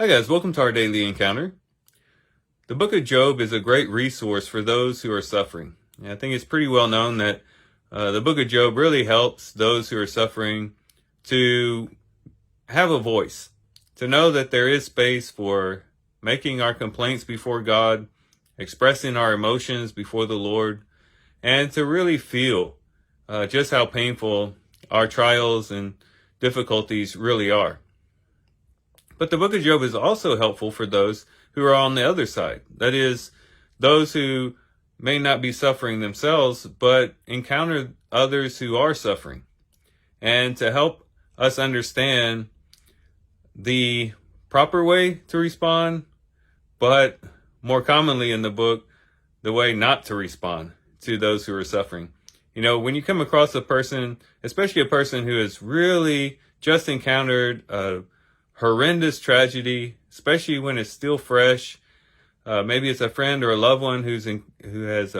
Hi guys, welcome to our daily encounter. The book of Job is a great resource for those who are suffering. And I think it's pretty well known that the book of Job really helps those who are suffering to have a voice, to know that there is space for making our complaints before God, expressing our emotions before the Lord, and to really feel just how painful our trials and difficulties really are. But the book of Job is also helpful for those who are on the other side. That is, those who may not be suffering themselves, but encounter others who are suffering. And to help us understand the proper way to respond, but more commonly in the book, the way not to respond to those who are suffering. You know, when you come across a person, especially a person who has really just encountered a horrendous tragedy, especially when it's still fresh. Maybe it's a friend or a loved one who has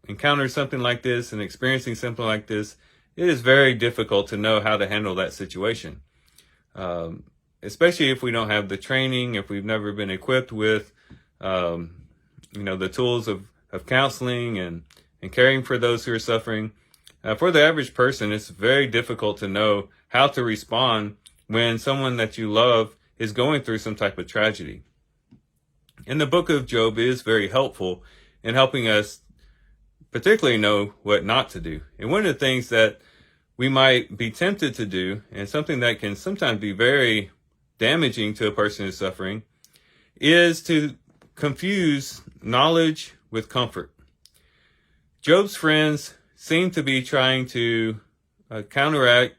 encountered something like this and experiencing something like this. It is very difficult to know how to handle that situation, especially if we don't have the training, if we've never been equipped with, the tools of counseling and caring for those who are suffering. For the average person, it's very difficult to know how to respond when someone that you love is going through some type of tragedy. And the book of Job is very helpful in helping us particularly know what not to do. And one of the things that we might be tempted to do, and something that can sometimes be very damaging to a person who's suffering, is to confuse knowledge with comfort. Job's friends seem to be trying to counteract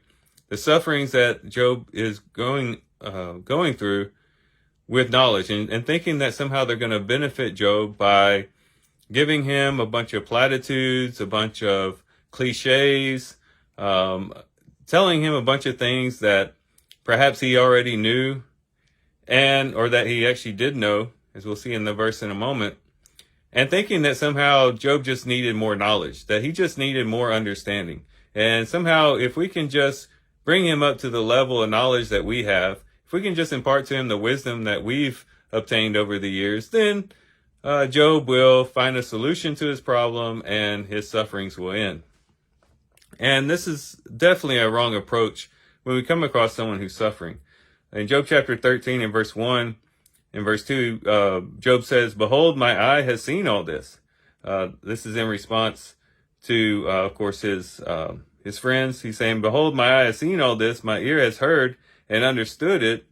the sufferings that Job is going through with knowledge and thinking that somehow they're going to benefit Job by giving him a bunch of platitudes, a bunch of cliches, telling him a bunch of things that perhaps he already knew or that he actually did know, as we'll see in the verse in a moment, and thinking that somehow Job just needed more knowledge, that he just needed more understanding. And somehow if we can just bring him up to the level of knowledge that we have, if we can just impart to him the wisdom that we've obtained over the years, then Job will find a solution to his problem and his sufferings will end. And this is definitely a wrong approach when we come across someone who's suffering. In Job chapter 13 and verse 1 and verse 2, Job says, "Behold, my eye has seen all this." This is in response to, of course, his friends. He's saying, "Behold, my eye has seen all this, my ear has heard and understood it.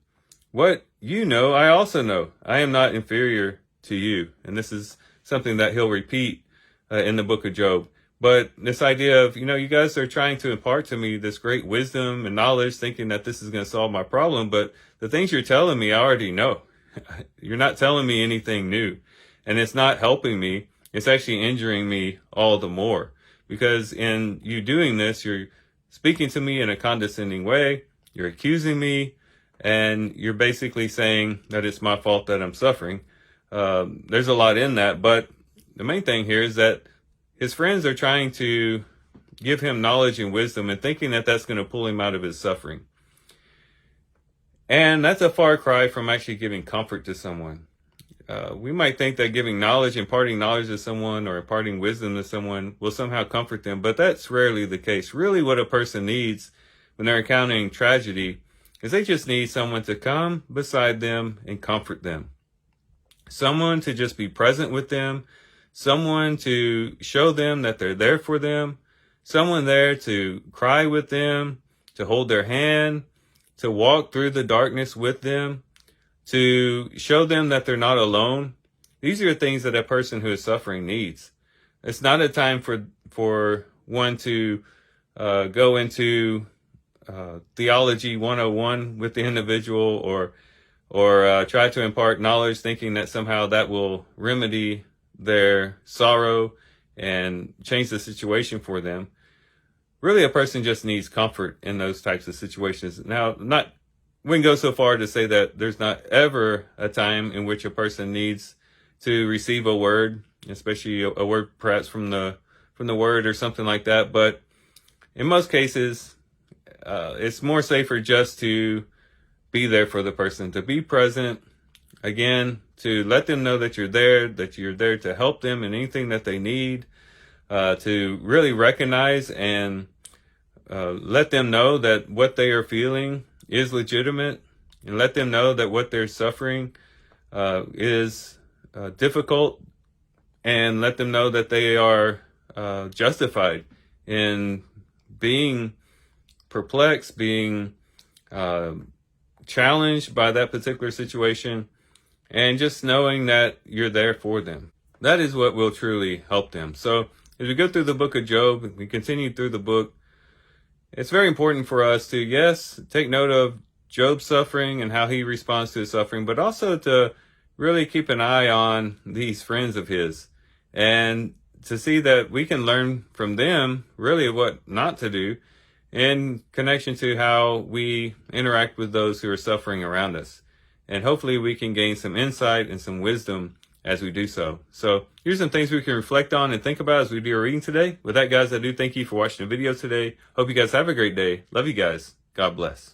What you know, I also know. I am not inferior to you." And this is something that he'll repeat in the book of Job. But this idea of, you guys are trying to impart to me this great wisdom and knowledge, thinking that this is going to solve my problem. But the things you're telling me, I already know. You're not telling me anything new. And it's not helping me. It's actually injuring me all the more. Because in you doing this, you're speaking to me in a condescending way, you're accusing me, and you're basically saying that it's my fault that I'm suffering. There's a lot in that, but the main thing here is that his friends are trying to give him knowledge and wisdom and thinking that that's going to pull him out of his suffering. And that's a far cry from actually giving comfort to someone. We might think that giving knowledge, imparting knowledge to someone or imparting wisdom to someone will somehow comfort them, but that's rarely the case. Really what a person needs when they're encountering tragedy is they just need someone to come beside them and comfort them. Someone to just be present with them, someone to show them that they're there for them, someone there to cry with them, to hold their hand, to walk through the darkness with them, to show them that they're not alone. These are things that a person who is suffering needs. It's not a time for one to go into theology 101 with the individual or try to impart knowledge thinking that somehow that will remedy their sorrow and change the situation for them. Really, a person just needs comfort in those types of situations. Now, wouldn't go so far to say that there's not ever a time in which a person needs to receive a word, especially a word perhaps from the word or something like that. But in most cases, it's more safer just to be there for the person, to be present, again, to let them know that you're there to help them in anything that they need, to really recognize and let them know that what they are feeling is legitimate, and let them know that what they're suffering is difficult, and let them know that they are justified in being perplexed, being challenged by that particular situation, and just knowing that you're there for them. That is what will truly help them. So as we go through the book of Job, we continue through the book, it's very important for us to, yes, take note of Job's suffering and how he responds to his suffering, but also to really keep an eye on these friends of his, and to see that we can learn from them really what not to do in connection to how we interact with those who are suffering around us. And hopefully we can gain some insight and some wisdom as we do so. So here's some things we can reflect on and think about as we do our reading today. With that, guys, I do thank you for watching the video today. Hope you guys have a great day. Love you guys. God bless.